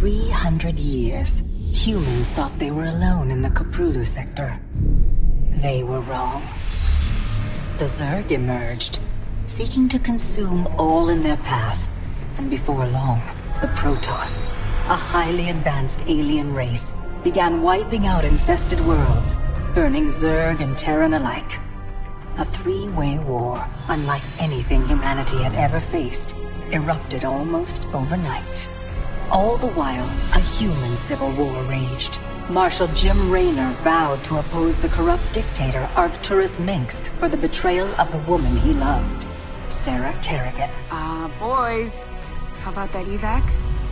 300 years, humans thought they were alone in the Cthulhu sector. They were wrong. The Zerg emerged, seeking to consume all in their path, and before long, the Protoss, a highly advanced alien race, began wiping out infested worlds, burning Zerg and Terran alike. A three-way war, unlike anything humanity had ever faced, erupted almost overnight. All the while, a human civil war raged. Marshal Jim Raynor vowed to oppose the corrupt dictator Arcturus Minsk for the betrayal of the woman he loved, Sarah Kerrigan. Boys, how about that evac?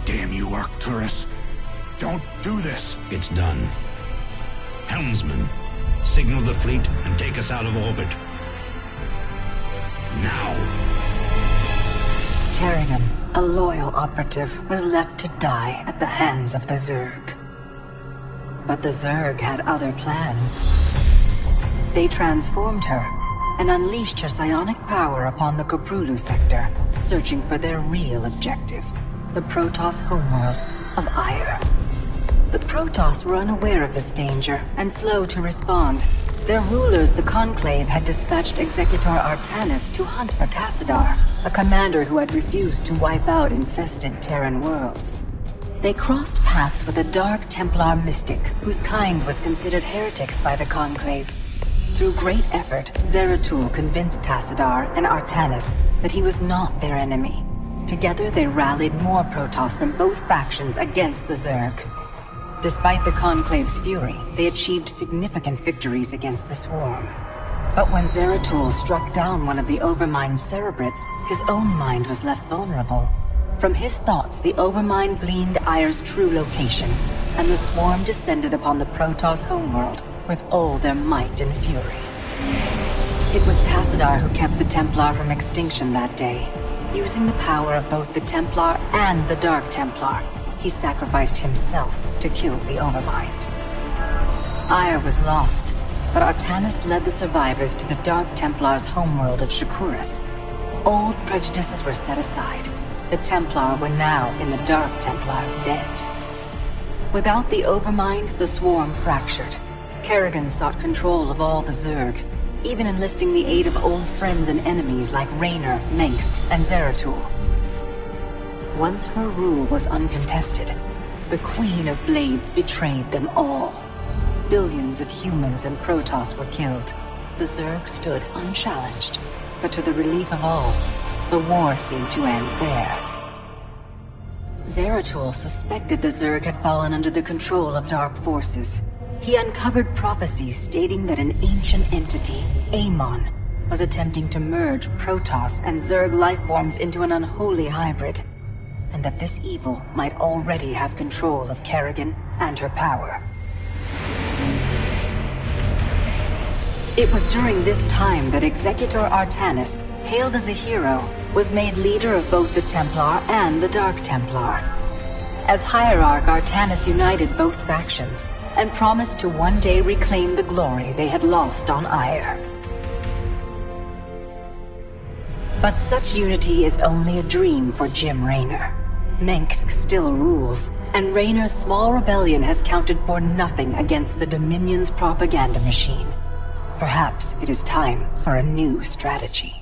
Damn you, Arcturus. Don't do this. It's done. Helmsman, signal the fleet and take us out of orbit. Now! Kerrigan, a loyal operative, was left to die at the hands of the Zerg. But the Zerg had other plans. They transformed her and unleashed her psionic power upon the Cthulhu sector, searching for their real objective, the Protoss homeworld of Ire. The Protoss were unaware of this danger and slow to respond. Their rulers, the Conclave, had dispatched Executor Artanis to hunt for Tassadar, a commander who had refused to wipe out infested Terran worlds. They crossed paths with a Dark Templar mystic, whose kind was considered heretics by the Conclave. Through great effort, Zeratul convinced Tassadar and Artanis that he was not their enemy. Together they rallied more Protoss from both factions against the Zerg. Despite the Conclave's fury, they achieved significant victories against the Swarm. But when Zeratul struck down one of the Overmind's Cerebrits, his own mind was left vulnerable. From his thoughts, the Overmind gleaned Ire's true location, and the Swarm descended upon the Protoss homeworld with all their might and fury. It was Tassadar who kept the Templar from extinction that day. Using the power of both the Templar and the Dark Templar, he sacrificed himself to kill the Overmind. Ire was lost, but Artanis led the survivors to the Dark Templar's homeworld of Shakuras. Old prejudices were set aside. The Templar were now in the Dark Templar's debt. Without the Overmind, the Swarm fractured. Kerrigan sought control of all the Zerg, even enlisting the aid of old friends and enemies like Raynor, Mengsk, and Zeratul. Once her rule was uncontested, the Queen of Blades betrayed them all. Billions of humans and Protoss were killed. The Zerg stood unchallenged, but to the relief of all, the war seemed to end there. Zeratul suspected the Zerg had fallen under the control of dark forces. He uncovered prophecies stating that an ancient entity, Amon, was attempting to merge Protoss and Zerg lifeforms into an unholy hybrid, and that this evil might already have control of Kerrigan and her power. It was during this time that Executor Artanis, hailed as a hero, was made leader of both the Templar and the Dark Templar. As Hierarch, Artanis united both factions, and promised to one day reclaim the glory they had lost on Ire. But such unity is only a dream for Jim Raynor. Mengsk still rules, and Raynor's small rebellion has counted for nothing against the Dominion's propaganda machine. Perhaps it is time for a new strategy.